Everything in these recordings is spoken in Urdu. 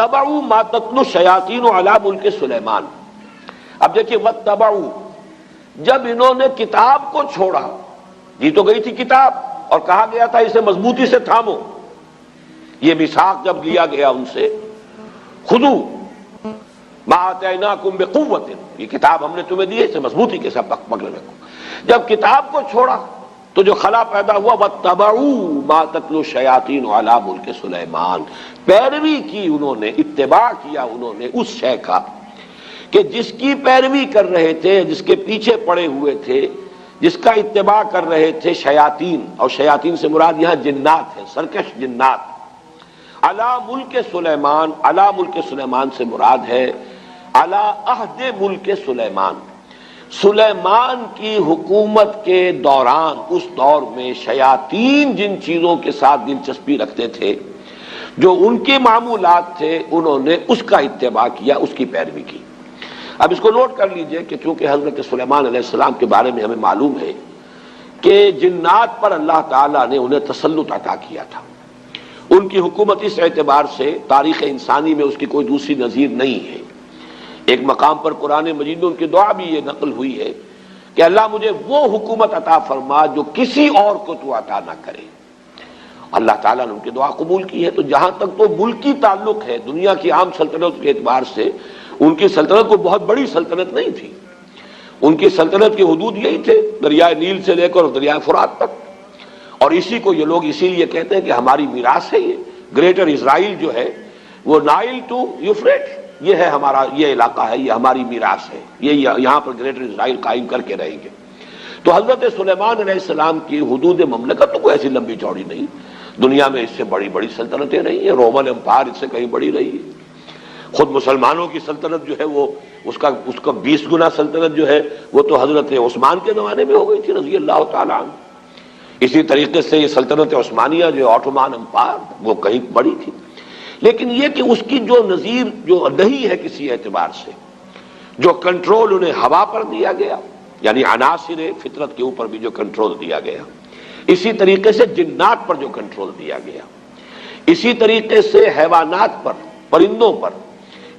وَاتَّبَعُوا مَا تَتْلُو الشَّيَاطِينُ عَلَى مُلْكِ سلیمان. اب دیکھیے وَاتَّبَعُوا، جب انہوں نے کتاب کو چھوڑا، دی تو گئی تھی کتاب اور کہا گیا تھا اسے مضبوطی سے تھامو، یہ میثاق جب لیا گیا ان سے، خُذُوا مَا آتَيْنَاكُمْ بِقُوَّةٍ، یہ کتاب ہم نے تمہیں دی ہے اسے مضبوطی کے ساتھ پکڑ رکھو. جب کتاب کو چھوڑا تو جو خلا پیدا ہوا وَاتَّبَعُوا مَا تَتْلُو الشَّيَاطِينُ عَلَى مُلْكِ سلیمان، پیروی کی انہوں نے، اتباع کیا انہوں نے اس شے کا کہ جس کی پیروی کر رہے تھے، جس کے پیچھے پڑے ہوئے تھے، جس کا اتباع کر رہے تھے شیاطین، اور شیاطین سے مراد یہاں جنات ہے، سرکش جنات. علی ملک سلیمان، علی ملک سلیمان سے مراد ہے علی عہد ملک سلیمان، سلیمان کی حکومت کے دوران، اس دور میں شیاطین جن چیزوں کے ساتھ دلچسپی رکھتے تھے، جو ان کے معمولات تھے، انہوں نے اس کا اتباع کیا، اس کی پیروی کی. اب اس کو نوٹ کر لیجئے کہ چونکہ حضرت سلیمان علیہ السلام کے بارے میں ہمیں معلوم ہے کہ جنات پر اللہ تعالیٰ نے انہیں تسلط عطا کیا تھا. ان کی حکومت اس اعتبار سے تاریخ انسانی میں اس کی کوئی دوسری نظیر نہیں ہے. ایک مقام پر قرآن مجید میں ان کی دعا بھی یہ نقل ہوئی ہے کہ اللہ مجھے وہ حکومت عطا فرما جو کسی اور کو تو عطا نہ کرے. اللہ تعالیٰ نے ان کی دعا قبول کی ہے. تو جہاں تک تو ملکی تعلق ہے، دنیا کی عام سلطنت کے اعتبار سے ان کی سلطنت کو بہت بڑی سلطنت نہیں تھی. ان کی سلطنت کی حدود یہی تھے، دریائے نیل سے لے کر دریائے فرات تک. اور اسی کو یہ لوگ اسی لیے کہتے ہیں کہ ہماری میراث ہے یہ گریٹر اسرائیل جو ہے، وہ نائل ٹو یوفریٹ، یہ ہے ہمارا، یہ علاقہ ہے، یہ ہماری میراث ہے، یہ یہاں پر گریٹر اسرائیل قائم کر کے رہیں گے. تو حضرت سلیمان علیہ السلام کی حدود مملکت تو کوئی ایسی لمبی چوڑی نہیں. دنیا میں اس سے بڑی بڑی سلطنتیں رہی ہیں، رومن امپائر اس سے کہیں بڑی رہی ہے. خود مسلمانوں کی سلطنت جو ہے وہ اس کا 20 گنا سلطنت جو ہے وہ تو حضرت عثمان کے زمانے میں ہو گئی تھی رضی اللہ تعالیٰ عنہ. اسی طریقے سے یہ سلطنت عثمانیہ جو آٹومان امپائر وہ کہیں بڑی تھی. لیکن یہ کہ اس کی جو نظیر جو نہیں ہے کسی اعتبار سے، جو کنٹرول انہیں ہوا پر دیا گیا، یعنی عناصر فطرت کے اوپر بھی جو کنٹرول دیا گیا، اسی طریقے سے جنات پر جو کنٹرول دیا گیا، اسی طریقے سے حیوانات پر، پرندوں پر،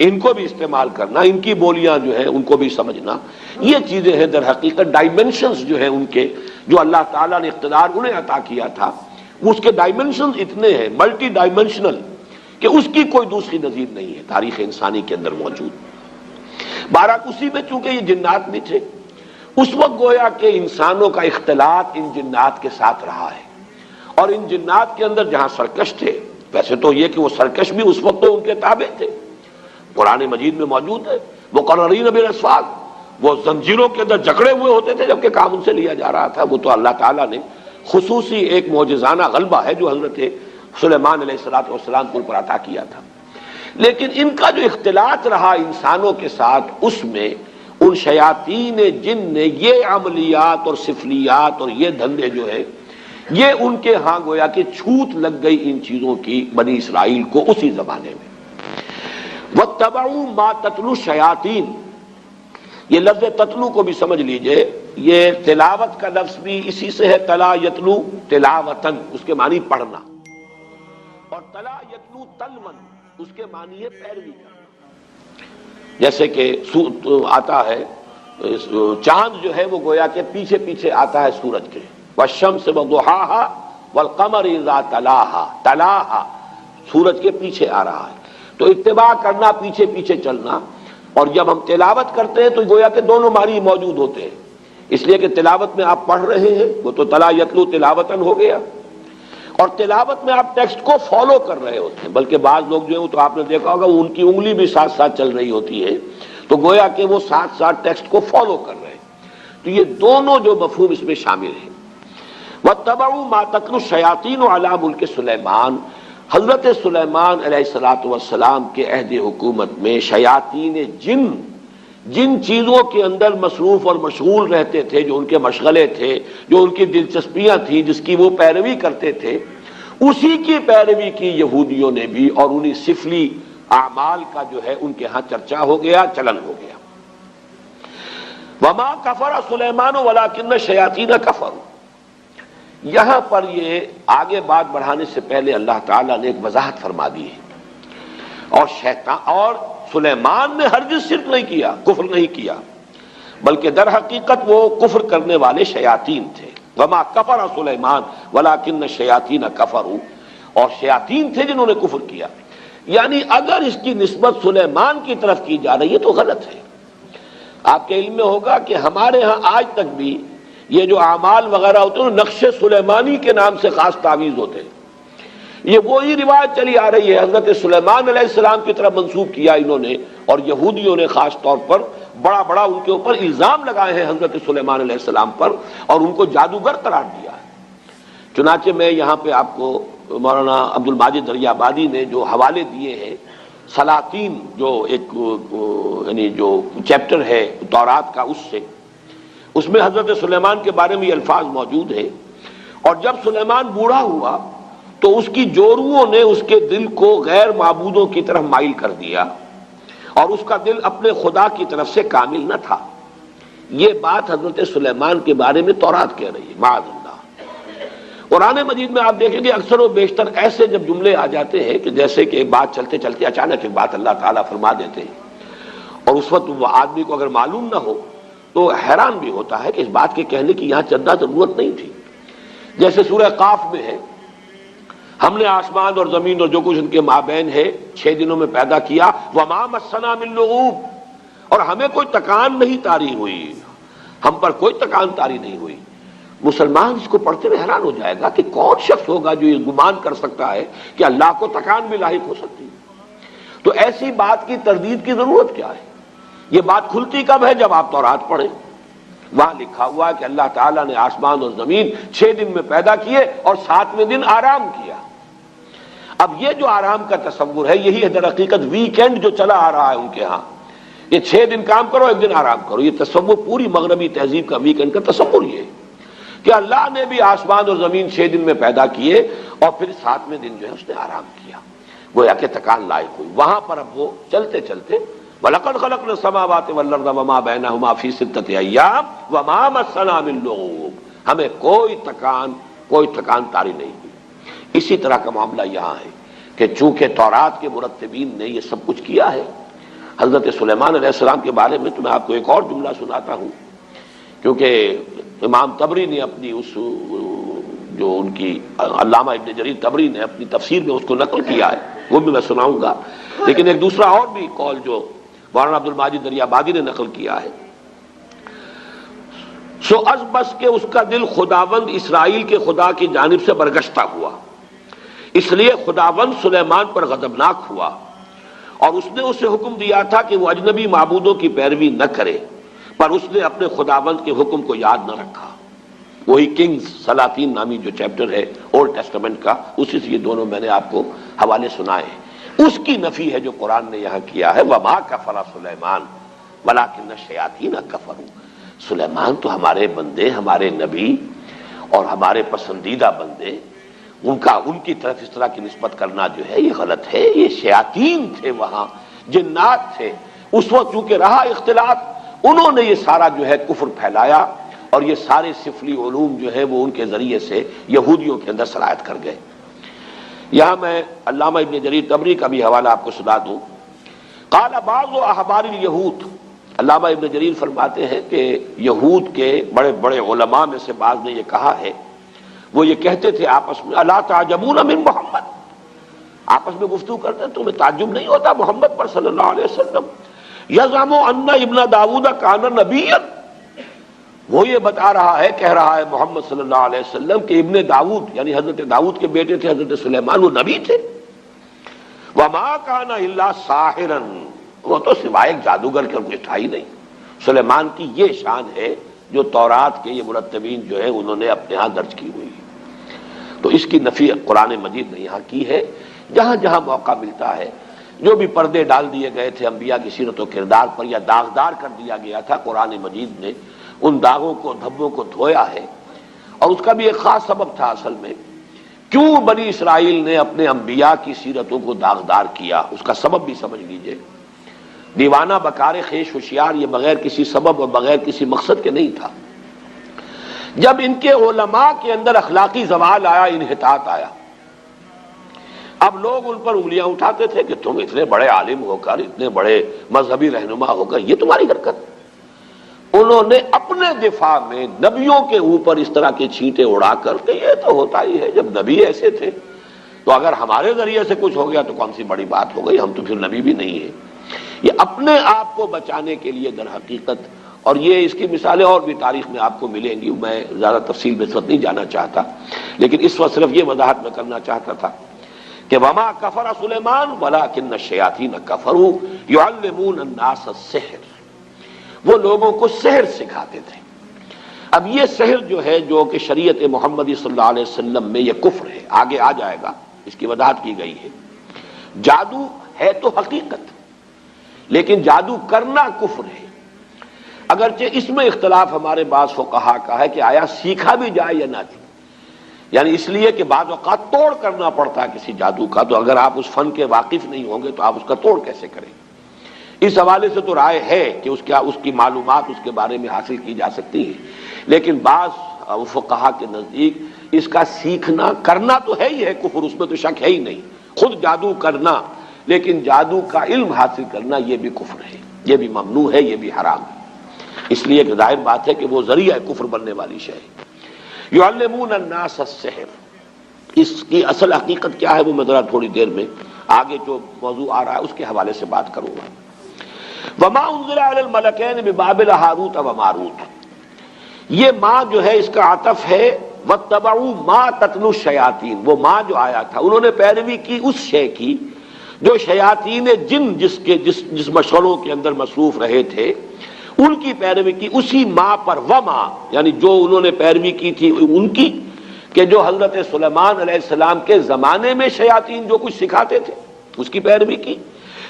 ان کو بھی استعمال کرنا، ان کی بولیاں جو ہیں ان کو بھی سمجھنا، یہ چیزیں ہیں در حقیقت ڈائمنشنز جو ہیں ان کے، جو اللہ تعالیٰ نے اقتدار انہیں عطا کیا تھا، اس کے ڈائمنشنز اتنے ہیں، ملٹی ڈائمنشنل، کہ اس کی کوئی دوسری نظیر نہیں ہے تاریخ انسانی کے اندر موجود. بہرحال اسی میں چونکہ یہ جنات بھی تھے، اس وقت گویا کہ انسانوں کا اختلاط ان جنات کے ساتھ رہا ہے. اور ان جنات کے اندر جہاں سرکش تھے، ویسے تو یہ کہ وہ سرکش بھی اس وقت تو ان کے تابع تھے، قرآن مجید میں موجود ہے، مقررین بالاسفار، وہ زنجیروں کے اندر جکڑے ہوئے ہوتے تھے جبکہ کام ان سے لیا جا رہا تھا. وہ تو اللہ تعالیٰ نے خصوصی ایک معجزانہ غلبہ ہے جو حضرت سلیمان علیہ السلام کو پر عطا کیا تھا. لیکن ان کا جو اختلاط رہا انسانوں کے ساتھ، اس میں ان شیاطین جن نے یہ عملیات اور سفلیات اور یہ دھندے جو ہے، یہ ان کے ہاں گویا کہ چھوت لگ گئی ان چیزوں کی بنی اسرائیل کو اسی زمانے میں. وَاتَّبَعُوا مَا تَتْلُو الشَّيَاطِينُ، یہ لفظ تتلو کو بھی سمجھ لیجئے، یہ تلاوت کا لفظ بھی اسی سے ہے، تلا یتلو تلاوتن، اس کے معنی پڑھنا، اور تلا یتلو تلون، اس کے معنی ہے پیروی کرنا. جیسے کہ آتا ہے چاند جو ہے وہ گویا کہ پیچھے پیچھے آتا ہے سورج کے، والشمس وضحاها والقمر اذا تلاها، تلاها سورج کے پیچھے آ رہا ہے. تو اتباع کرنا، پیچھے پیچھے چلنا. اور جب ہم تلاوت کرتے ہیں تو گویا کہ دونوں معنی موجود ہوتے ہیں، اس لیے کہ تلاوت میں آپ پڑھ رہے ہیں، وہ تو تلا یتلو تلاوتن ہو گیا، اور تلاوت میں آپ ٹیکسٹ کو فالو کر رہے ہوتے ہیں. بلکہ بعض لوگ جو ہیں تو آپ نے دیکھا ہوگا ان کی انگلی بھی ساتھ ساتھ چل رہی ہوتی ہے، تو گویا کہ وہ ساتھ ساتھ ٹیکسٹ کو فالو کر رہے ہیں. تو یہ دونوں جو مفہوم اس میں شامل ہیں. وَاتَّبَعُوا مَا تَتْلُو الشَّيَاطِينُ عَلَى مُلْكِ سلیمان، حضرت سلیمان علیہ السلام کے عہد حکومت میں شیاطین جن چیزوں کے اندر مصروف اور مشغول رہتے تھے، جو ان کے مشغلے تھے، جو ان کی دلچسپیاں تھیں، جس کی وہ پیروی کرتے تھے، اسی کی پیروی کی یہودیوں نے بھی، اور انہی سفلی اعمال کا جو ہے ان کے ہاں چرچا ہو گیا، چلن ہو گیا. وَمَا كَفَرَ سُلَيْمَانُ وَلَٰكِنَّ الشَّيَاطِينَ كَفَرُوا، یہاں پر یہ آگے بات بڑھانے سے پہلے اللہ تعالیٰ نے ایک وضاحت فرما دی ہے، اور شیطان اور سلیمان نے ہرگز شرک نہیں کیا، کفر نہیں کیا، بلکہ در حقیقت وہ کفر کرنے والے شیاطین تھے۔ وما کفر سلیمان ولکن الشیاطین کفروا، اور شیاطین تھے جنہوں نے کفر کیا۔ یعنی اگر اس کی نسبت سلیمان کی طرف کی جا رہی ہے تو غلط ہے۔ آپ کے علم میں ہوگا کہ ہمارے ہاں آج تک بھی یہ جو اعمال وغیرہ ہوتے ہیں نقش سلیمانی کے نام سے خاص تعویذ ہوتے ہیں، یہ وہی روایت چلی آ رہی ہے، حضرت سلیمان علیہ السلام کی طرف منسوب کیا انہوں نے، اور یہودیوں نے خاص طور پر بڑا بڑا ان کے اوپر الزام لگائے ہیں حضرت سلیمان علیہ السلام پر، اور ان کو جادوگر قرار دیا ہے۔ چنانچہ میں یہاں پہ آپ کو مولانا عبد الماجد دریابادی نے جو حوالے دیے ہیں سلاطین، جو ایک یعنی جو چیپٹر ہے تورات کا، اس میں حضرت سلیمان کے بارے میں یہ الفاظ موجود ہیں، اور جب سلیمان بوڑھا ہوا تو اس کی جوروؤں نے اس کے دل کو غیر معبودوں کی طرف مائل کر دیا، اور اس کا دل اپنے خدا کی طرف سے کامل نہ تھا۔ یہ بات حضرت سلیمان کے بارے میں تورات کہہ رہی ہے، معاذ اللہ۔ قرآن مجید میں آپ دیکھیں گے اکثر و بیشتر ایسے جب جملے آ جاتے ہیں کہ جیسے کہ ایک بات چلتے چلتے اچانک ایک بات اللہ تعالیٰ فرما دیتے ہیں، اور اس وقت وہ آدمی کو اگر معلوم نہ ہو تو حیران بھی ہوتا ہے کہ اس بات کے کہنے کی یہاں چندہ ضرورت نہیں تھی۔ جیسے سورہ قاف میں ہے، ہم نے آسمان اور زمین اور جو کچھ ان کے مابین ہے 6 دنوں میں پیدا کیا، وما مسنا من لغوب، اور ہمیں کوئی تکان نہیں طاری ہوئی، ہم پر کوئی تکان طاری نہیں ہوئی۔ مسلمان اس کو پڑھتے ہوئے حیران ہو جائے گا کہ کون شخص ہوگا جو یہ گمان کر سکتا ہے کہ اللہ کو تکان بھی لاحق ہو سکتی ہے۔ تو ایسی بات کی تردید کی ضرورت کیا ہے؟ یہ بات کھلتی کب ہے؟ جب آپ تورات پڑھیں، وہاں لکھا ہوا ہے کہ اللہ تعالیٰ نے آسمان اور زمین 6 دن میں پیدا کیے اور 7ویں دن آرام کیا۔ اب یہ جو آرام کا تصور ہے، یہی ہے در حقیقت ویکینڈ جو چلا آ رہا ہے ان کے ہاں، یہ 6 دن کام کرو 1 دن آرام کرو، یہ تصور پوری مغربی تہذیب کا ویکینڈ کا تصور یہ ہے کہ اللہ نے بھی آسمان اور زمین 6 دن میں پیدا کیے اور پھر 7ویں دن جو ہے اس نے آرام کیا، گویا کہ تکان لائق ہوئی۔ وہاں پر اب وہ چلتے چلتے وَلَقَدْ خَلَقْنَا السَّمَاوَاتِ وَالْأَرْضَ وَمَا بَيْنَهُمَا فِي 6 أَيَّامٍ وَمَا مَسَّنَا مِن لُغُوبٍ، ہمیں کوئی تکان طاری نہیں ہوئی۔ اسی طرح کا معاملہ یہاں ہے کہ چونکہ تورات کے مرتبین نے یہ سب کچھ کیا ہے، حضرت سلیمان علیہ السلام کے بارے میں تو میں آپ کو ایک اور جملہ سناتا ہوں، کیونکہ امام طبری نے اپنی اس جو ان کی علامہ ابن جریر طبری نے اپنی تفسیر میں اس کو نقل کیا ہے، وہ بھی میں سناؤں گا، لیکن ایک دوسرا اور بھی قول جو مولانا عبد الماجد دریابادی نے نقل کیا ہے، سو از بس کہ اس کا دل خداوند اسرائیل کے خدا کی جانب سے برگشتہ ہوا، اس لیے خداوند سلیمان پر غضبناک ہوا، اور اس نے اسے حکم دیا تھا کہ وہ اجنبی معبودوں کی پیروی نہ کرے، پر اس نے اپنے خداوند کے حکم کو یاد نہ رکھا۔ وہی کنگز سلاطین نامی جو چیپٹر ہے اولڈ ٹیسٹمنٹ کا، اسی سے یہ دونوں میں نے آپ کو حوالے سنائے ہیں۔ اس کی نفی ہے جو قرآن نے یہاں کیا ہے، وما کفر سلیمان ولکن الشیاطین کفروا۔ سلیمان تو ہمارے بندے، ہمارے نبی اور ہمارے پسندیدہ بندے، ان کی طرف اس طرح کی نسبت کرنا جو ہے یہ غلط ہے۔ یہ شیاطین تھے، وہاں جنات تھے، اس وقت چونکہ رہا اختلاط، انہوں نے یہ سارا جو ہے کفر پھیلایا، اور یہ سارے سفلی علوم جو ہے وہ ان کے ذریعے سے یہودیوں کے اندر سرایت کر گئے۔ یہاں میں علامہ ابن جریر طبری کا بھی حوالہ آپ کو سنا دوں۔ قال بعض احبار الیہود، علامہ ابن جریر فرماتے ہیں کہ یہود کے بڑے بڑے علماء میں سے بعض نے یہ کہا ہے، وہ یہ کہتے تھے آپس میں، الا تعجبون من محمد، آپس میں گفتگو کرتے ہیں، تمہیں تعجب نہیں ہوتا محمد پر صلی اللہ علیہ وسلم، یزعم ان ابن داؤد کان نبیا، وہ یہ بتا رہا ہے، کہہ رہا ہے محمد صلی اللہ علیہ وسلم کہ ابن داؤد یعنی حضرت داؤد کے بیٹے تھے حضرت سلیمان، وہ نبی تھے۔ وما کان الا ساحرا، وہ تو سوائے ایک جادوگر کے کچھ تھا ہی نہیں۔ سلیمان کی یہ شان ہے جو تورات کے یہ مرتبین جو ہے انہوں نے اپنے ہاں درج کی ہوئی، تو اس کی نفی قرآن مجید نے یہاں کی ہے۔ جہاں جہاں موقع ملتا ہے، جو بھی پردے ڈال دیے گئے تھے انبیاء کی سیرت و کردار پر، یا داغدار کر دیا گیا تھا، قرآن مجید نے ان داغوں کو، دھبوں کو دھویا ہے، اور اس کا بھی ایک خاص سبب تھا اصل میں، کیوں بنی اسرائیل نے اپنے انبیاء کی سیرتوں کو داغدار کیا، اس کا سبب بھی سمجھ لیجئے۔ دیوانہ بکار خیش ہوشیار یہ بغیر کسی سبب اور بغیر کسی مقصد کے نہیں تھا۔ جب ان کے علماء کے اندر اخلاقی زوال آیا، انحطاط آیا، اب لوگ ان پر انگلیاں اٹھاتے تھے کہ تم اتنے بڑے عالم ہو کر، اتنے بڑے مذہبی رہنما ہو کر یہ تمہاری حرکت۔ انہوں نے اپنے دفاع میں نبیوں کے اوپر اس طرح کے چھینٹے اڑا کر کہ یہ تو ہوتا ہی ہے، جب نبی ایسے تھے تو اگر ہمارے ذریعے سے کچھ ہو گیا تو کون سی بڑی بات ہو گئی، ہم تو پھر نبی بھی نہیں ہیں۔ یہ اپنے آپ کو بچانے کے لیے در حقیقت، اور یہ اس کی مثالیں اور بھی تاریخ میں آپ کو ملیں گی، میں زیادہ تفصیل میں اس وقت نہیں جانا چاہتا، لیکن اس وقت صرف یہ وضاحت میں کرنا چاہتا تھا کہ وما کفر سلیمان ولکن الشیاطین کفروا یعلمون الناس السحر، وہ لوگوں کو سحر سکھاتے تھے۔ اب یہ سحر جو ہے، جو کہ شریعت محمدی صلی اللہ علیہ وسلم میں یہ کفر ہے، آگے آ جائے گا، اس کی وضاحت کی گئی ہے۔ جادو ہے تو حقیقت، لیکن جادو کرنا کفر ہے، اگرچہ اس میں اختلاف ہمارے بعض فقہا کا ہے کہ آیا سیکھا بھی جائے یا نہ جائے، یعنی اس لیے کہ بعض اوقات توڑ کرنا پڑتا ہے کسی جادو کا، تو اگر آپ اس فن کے واقف نہیں ہوں گے تو آپ اس کا توڑ کیسے کریں گے؟ اس حوالے سے تو رائے ہے کہ اس کی معلومات اس کے بارے میں حاصل کی جا سکتی ہیں، لیکن بعض فقہا کے نزدیک اس کا سیکھنا کرنا تو ہے ہی ہے کفر، اس میں تو شک ہے ہی نہیں، خود جادو کرنا، لیکن جادو کا علم حاصل کرنا یہ بھی کفر ہے، یہ بھی ممنوع ہے، یہ بھی حرام ہے، اس لیے کہ ظاہر بات ہے کہ وہ ذریعہ کفر بننے والی شے ہے۔ یعلمون الناس السحر، اس کی اصل حقیقت کیا ہے وہ میں ذرا تھوڑی دیر میں آگے جو موضوع آ رہا ہے اس کے حوالے سے بات کروں گا۔ وما انزل علی الملکین ببابل ہاروت و ماروت، یہ ماں جو ہے اس کا عطف ہے واتبعوا ما تتلو الشیاطین، وہ ماں جو آیا تھا انہوں نے پیروی کی اس شے کی جو شیاطین جن جس مشغلوں کے اندر مصروف رہے تھے ان کی پیروی کی، اسی ماں پر، وما یعنی جو انہوں نے پیروی کی تھی ان کی، کہ جو حضرت سلیمان علیہ السلام کے زمانے میں شیاطین جو کچھ سکھاتے تھے اس کی پیروی کی،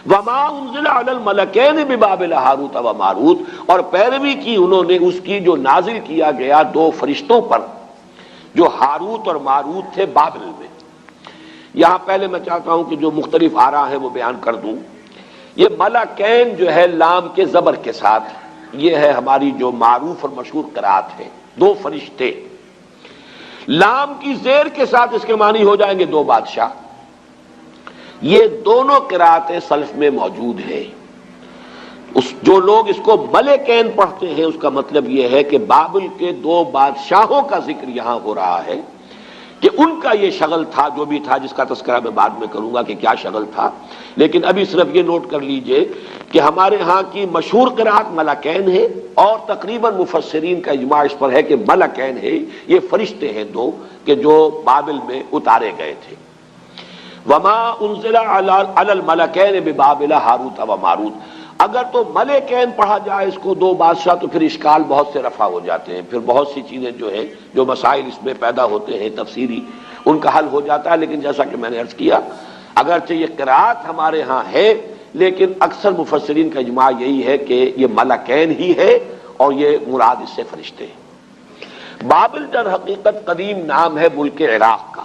وما انزل علی الملکین ببابل ہاروت و ماروت، اور پیروی کی انہوں نے اس کی جو نازل کیا گیا دو فرشتوں پر جو ہاروت اور ماروت تھے بابل میں۔ یہاں پہلے میں چاہتا ہوں کہ جو مختلف آراء ہیں وہ بیان کر دوں۔ یہ ملکین جو ہے لام کے زبر کے ساتھ، یہ ہے ہماری جو معروف اور مشہور قرات ہے، دو فرشتے، لام کی زیر کے ساتھ اس کے معنی ہو جائیں گے دو بادشاہ۔ یہ دونوں قراتیں سلف میں موجود ہیں، جو لوگ اس کو ملکین پڑھتے ہیں اس کا مطلب یہ ہے کہ بابل کے دو بادشاہوں کا ذکر یہاں ہو رہا ہے، کہ ان کا یہ شغل تھا جو بھی تھا، جس کا تذکرہ میں بعد میں کروں گا کہ کیا شغل تھا، لیکن ابھی صرف یہ نوٹ کر لیجئے کہ ہمارے ہاں کی مشہور قرات ملکین ہے، اور تقریباً مفسرین کا اجماع اس پر ہے کہ ملکین ہے، یہ فرشتے ہیں دو کہ جو بابل میں اتارے گئے تھے۔ وما انزل علی الملکین ببابل ہاروت و ماروت، اگر تو ملکین پڑھا جائے اس کو دو بادشاہ تو پھر اشکال بہت سے رفع ہو جاتے ہیں، پھر بہت سی چیزیں جو ہیں جو مسائل اس میں پیدا ہوتے ہیں تفسیری ان کا حل ہو جاتا ہے، لیکن جیسا کہ میں نے عرض کیا اگرچہ یہ قرات ہمارے ہاں ہے لیکن اکثر مفسرین کا اجماع یہی ہے کہ یہ ملکین ہی ہے اور یہ مراد اس سے فرشتے ہیں۔ بابل در حقیقت قدیم نام ہے ملک عراق کا،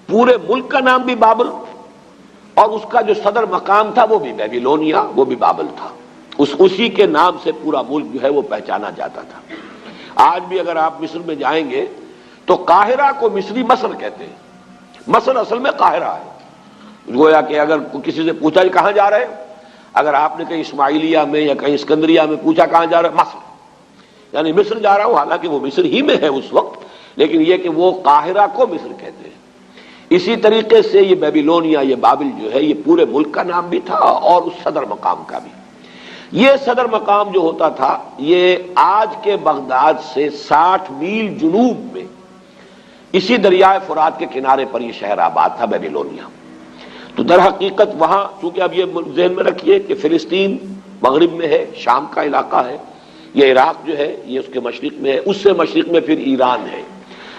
پورے ملک کا نام بھی بابل، اور اس کا جو صدر مقام تھا وہ بھی بیبیلونیا، وہ بھی بابل تھا، اسی کے نام سے پورا ملک جو ہے وہ پہچانا جاتا تھا۔ آج بھی اگر آپ مصر میں جائیں گے تو قاہرہ کو مصری مصر کہتے ہیں، مصر اصل میں قاہرہ ہے۔ گویا کہ اگر کسی سے پوچھا کہ کہاں جا رہے ہیں، اگر آپ نے کہیں اسماعیلیہ میں یا کہیں اسکندریہ میں پوچھا کہاں جا رہے ہیں، مصر، یعنی مصر جا رہا ہوں، حالانکہ وہ مصر ہی میں ہے اس وقت، لیکن یہ کہ وہ قاہرہ کو مصر کہتے ہیں۔ اسی طریقے سے یہ بیبیلونیا، یہ بابل جو ہے یہ پورے ملک کا نام بھی تھا اور اس صدر مقام کا بھی۔ یہ صدر مقام جو ہوتا تھا یہ آج کے بغداد سے 60 میل جنوب میں اسی دریائے فرات کے کنارے پر یہ شہر آباد تھا بیبیلونیا۔ تو در حقیقت وہاں چونکہ اب یہ ذہن میں رکھیے کہ فلسطین مغرب میں ہے، شام کا علاقہ ہے، یہ عراق جو ہے یہ اس کے مشرق میں ہے، اس سے مشرق میں پھر ایران ہے۔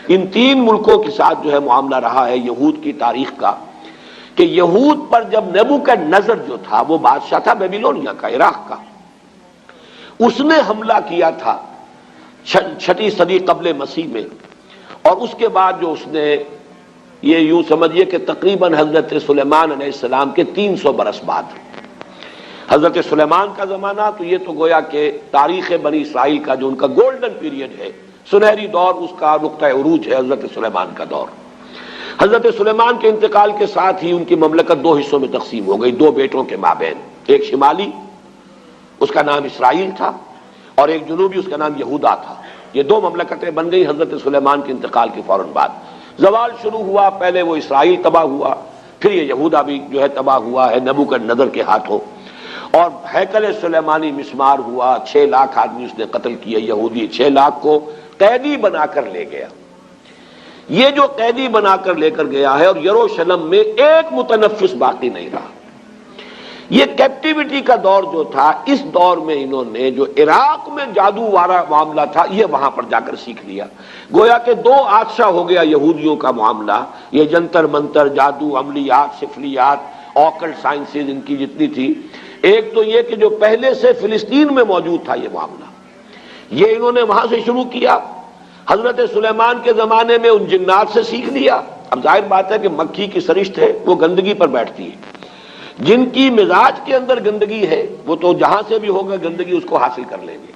ان تین ملکوں کے ساتھ جو ہے معاملہ رہا ہے یہود کی تاریخ کا، کہ یہود پر جب نبوکدنضر جو تھا وہ بادشاہ تھا بیبیلونیا کا، عراق کا، اس نے حملہ کیا تھا 6 صدی قبل مسیح میں، اور اس کے بعد جو اس نے یہ یوں سمجھیے کہ تقریباً حضرت سلیمان علیہ السلام کے 300 برس بعد، حضرت سلیمان کا زمانہ تو یہ تو گویا کہ تاریخ بنی اسرائیل کا جو ان کا گولڈن پیریڈ ہے، سنہری دور، اس کا نقطہ عروج ہے حضرت سلیمان کا دور۔ حضرت سلیمان کے انتقال کے ساتھ ہی ان کی مملکت دو حصوں میں تقسیم ہو گئی، دو بیٹوں کے مابین، ایک شمالی اس کا نام اسرائیل تھا اور ایک جنوبی اس کا نام یہودا تھا۔ یہ دو مملکتیں بن گئی حضرت سلیمان کے انتقال کے فوراً بعد۔ زوال شروع ہوا، پہلے وہ اسرائیل تباہ ہوا، پھر یہ یہودا بھی جو ہے تباہ ہوا ہے نبوکدنضر کے ہاتھوں، اور ہیکل سلیمانی مسمار ہوا، 6 لاکھ آدمی اس نے قتل کیے، یہودی 6 لاکھ کو قیدی بنا کر لے گیا۔ یہ جو قیدی بنا کر لے کر گیا ہے، اور یروشلم میں ایک متنفس باقی نہیں رہا۔ یہ کیپٹیوٹی کا دور جو تھا، اس دور میں انہوں نے جو عراق میں جادو والا معاملہ تھا یہ وہاں پر جا کر سیکھ لیا۔ گویا کہ 2 آتشا ہو گیا یہودیوں کا معاملہ، یہ جنتر منتر، جادو، عملیات، سفلیات، آکلٹ سائنسز ان کی جتنی تھی۔ ایک تو یہ کہ جو پہلے سے فلسطین میں موجود تھا یہ معاملہ، یہ انہوں نے وہاں سے شروع کیا۔ حضرت سلیمان کے زمانے میں ان جنات سے سیکھ لیا۔ اب ظاہر بات ہے کہ مکھی کی سرشت ہے، وہ گندگی پر بیٹھتی ہے، جن کی مزاج کے اندر گندگی ہے وہ تو جہاں سے بھی ہوگا گندگی اس کو حاصل کر لیں گے۔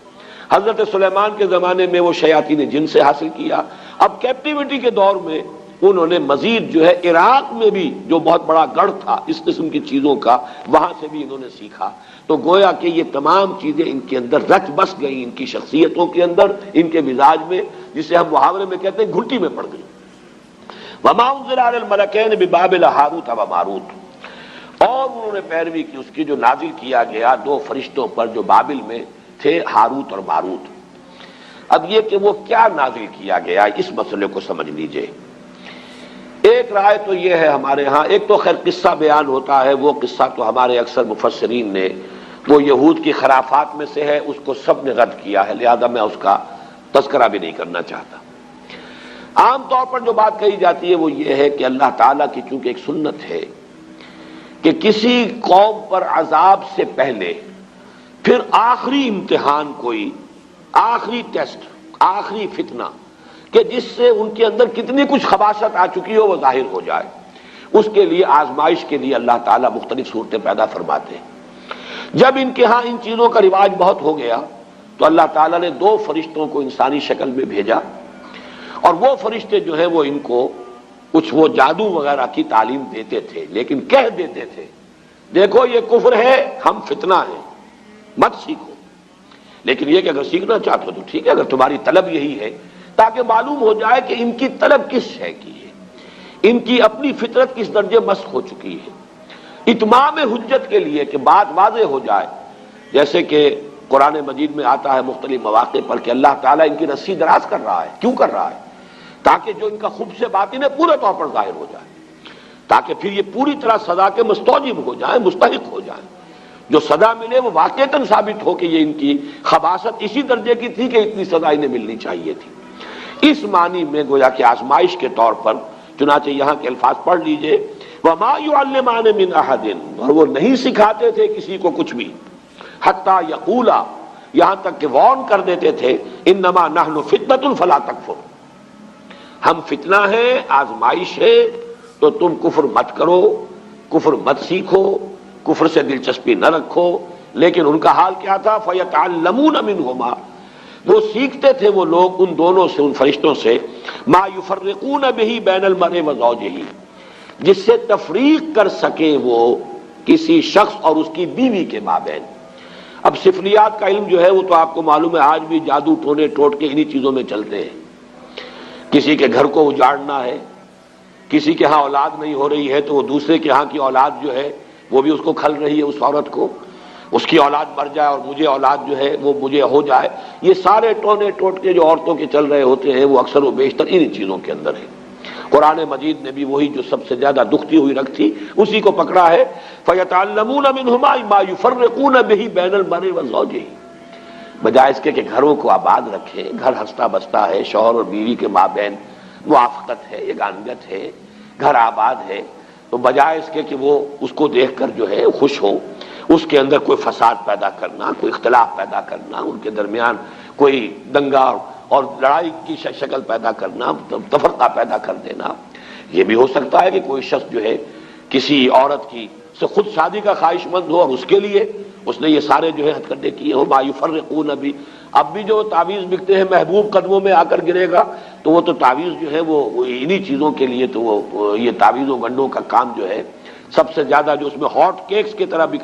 حضرت سلیمان کے زمانے میں وہ شیاطین جن سے حاصل کیا۔ اب کیپٹیوٹی کے دور میں انہوں نے مزید جو ہے عراق میں بھی جو بہت بڑا گڑھ تھا اس قسم کی چیزوں کا، وہاں سے بھی انہوں نے سیکھا۔ تو گویا کہ یہ تمام چیزیں ان کے اندر رچ بس گئیں، ان کی شخصیتوں کے اندر، ان کے مزاج میں، جسے ہم محاورے میں کہتے ہیں گھٹی میں پڑ گئی۔ وما انزل علی الملکین ببابل ہاروت و ماروت، اور انہوں نے پیروی کی اس کی جو نازل کیا گیا 2 فرشتوں پر جو بابل میں تھے، ہاروت اور ماروت۔ اب یہ کہ وہ کیا نازل کیا گیا اس مسئلے کو سمجھ لیجئے۔ ایک رائے تو یہ ہے ہمارے ہاں، ایک تو خیر قصہ بیان ہوتا ہے، وہ قصہ تو ہمارے اکثر مفسرین نے، وہ یہود کی خرافات میں سے ہے، اس کو سب نے رد کیا ہے، لہذا میں اس کا تذکرہ بھی نہیں کرنا چاہتا۔ عام طور پر جو بات کہی جاتی ہے وہ یہ ہے کہ اللہ تعالیٰ کی چونکہ ایک سنت ہے کہ کسی قوم پر عذاب سے پہلے پھر آخری امتحان، کوئی آخری ٹیسٹ، آخری فتنہ کہ جس سے ان کے اندر کتنی کچھ خباثت آ چکی ہو وہ ظاہر ہو جائے، اس کے لیے آزمائش کے لیے اللہ تعالیٰ مختلف صورتیں پیدا فرماتے ہیں۔ جب ان کے ہاں ان چیزوں کا رواج بہت ہو گیا تو اللہ تعالیٰ نے 2 فرشتوں کو انسانی شکل میں بھیجا، اور وہ فرشتے جو ہیں وہ ان کو کچھ وہ جادو وغیرہ کی تعلیم دیتے تھے، لیکن کہہ دیتے تھے دیکھو یہ کفر ہے، ہم فتنہ ہیں، مت سیکھو۔ لیکن یہ کہ اگر سیکھنا چاہتے ہو تو ٹھیک ہے، اگر تمہاری طلب یہی ہے، تاکہ معلوم ہو جائے کہ ان کی طلب کس شے کی ہے، ان کی اپنی فطرت کس درجے مسخ ہو چکی ہے۔ اتمام حجت کے لیے کہ بات واضح ہو جائے، جیسے کہ قرآن مجید میں آتا ہے مختلف مواقع پر کہ اللہ تعالیٰ ان کی رسی دراز کر رہا ہے۔ کیوں کر رہا ہے؟ تاکہ جو ان کا خبث باطن ہے پورے طور پر ظاہر ہو جائے، تاکہ پھر یہ پوری طرح سزا کے مستوجب ہو جائیں، مستحق ہو جائیں، جو سزا ملے وہ واقعتاً ثابت ہو کہ یہ ان کی خباثت اسی درجے کی تھی کہ اتنی سزا انہیں ملنی چاہیے تھی۔ اس معنی میں گویا کہ آزمائش کے طور پر، چنانچہ یہاں کے الفاظ پڑھ لیجئے، وَمَا يُعَلِّمَانِ مِنْ أَحَدٍ، اور وہ نہیں سکھاتے تھے کسی کو کچھ بھی، حتیٰ یقولا، یہاں تک کہ وارن کر دیتے تھے، انما نحن فتنۃ فلا تکفر، ہم فتنہ ہیں، آزمائش ہے، تو تم کفر مت کرو، کفر مت سیکھو، کفر سے دلچسپی نہ رکھو۔ لیکن ان کا حال کیا تھا؟ فَيَتَعَلَّمُونَ مِنْهُمَا، وہ سیکھتے تھے وہ لوگ ان دونوں سے، ان فرشتوں سے، مَا يُفَرِّقُونَ بِهِ بَيْنَ الْمَرْءِ وَزَوْجِهِ، جس سے تفریق کر سکے وہ کسی شخص اور اس کی بیوی کے مابین۔ اب سفلیات کا علم جو ہے وہ تو آپ کو معلوم ہے آج بھی جادو ٹونے ٹوٹکے انہی چیزوں میں چلتے ہیں۔ کسی کے گھر کو اجاڑنا ہے، کسی کے ہاں اولاد نہیں ہو رہی ہے تو وہ دوسرے کے ہاں کی اولاد جو ہے وہ بھی اس کو کھل رہی ہے، اس عورت کو، اس کی اولاد مر جائے اور مجھے اولاد جو ہے وہ مجھے ہو جائے۔ یہ سارے ٹونے ٹوٹکے جو عورتوں کے چل رہے ہوتے ہیں وہ اکثر و بیشتر انہی چیزوں کے اندر ہے۔ قرآن مجید نے بھی وہی جو سب سے زیادہ دکھتی ہوئی رکھ تھی اسی کو پکڑا ہے، فَيَتَعَلَّمُونَ مِنْهُمَا مَا يُفَرِّقُونَ بِهِ بَيْنَ الْمَرْءِ وَزَوْجِهِ، بجائے اس کے کہ گھروں کو آباد رکھیں، گھر ہنستا بستا ہے، شوہر اور بیوی کے مابین موافقت ہے، یگانگت ہے، گھر آباد ہے، تو بجائے اس کے کہ وہ اس کو دیکھ کر جو ہے خوش ہو، اس کے اندر کوئی فساد پیدا کرنا، کوئی اختلاف پیدا کرنا، ان کے درمیان کوئی دنگا اور لڑائی کی شکل پیدا کرنا، تفرقہ پیدا کر دینا۔ یہ بھی ہو سکتا ہے کہ کوئی شخص جو ہے کسی عورت کی سے خود شادی کا خواہش مند ہو اور اس کے لیے اس نے یہ سارے جو ہے ہتھ کنڈے کیے ہو، ما یفرقون بھی اب بھی جو تعویذ بکتے ہیں محبوب قدموں میں آ کر گرے گا، تو وہ تو تعویذ جو ہے وہ انہی چیزوں کے لیے، تو وہ یہ تعویذ و گنڈوں کا کام جو ہے سب سے زیادہ جو اس میں ہاٹ کیکس کی طرح بک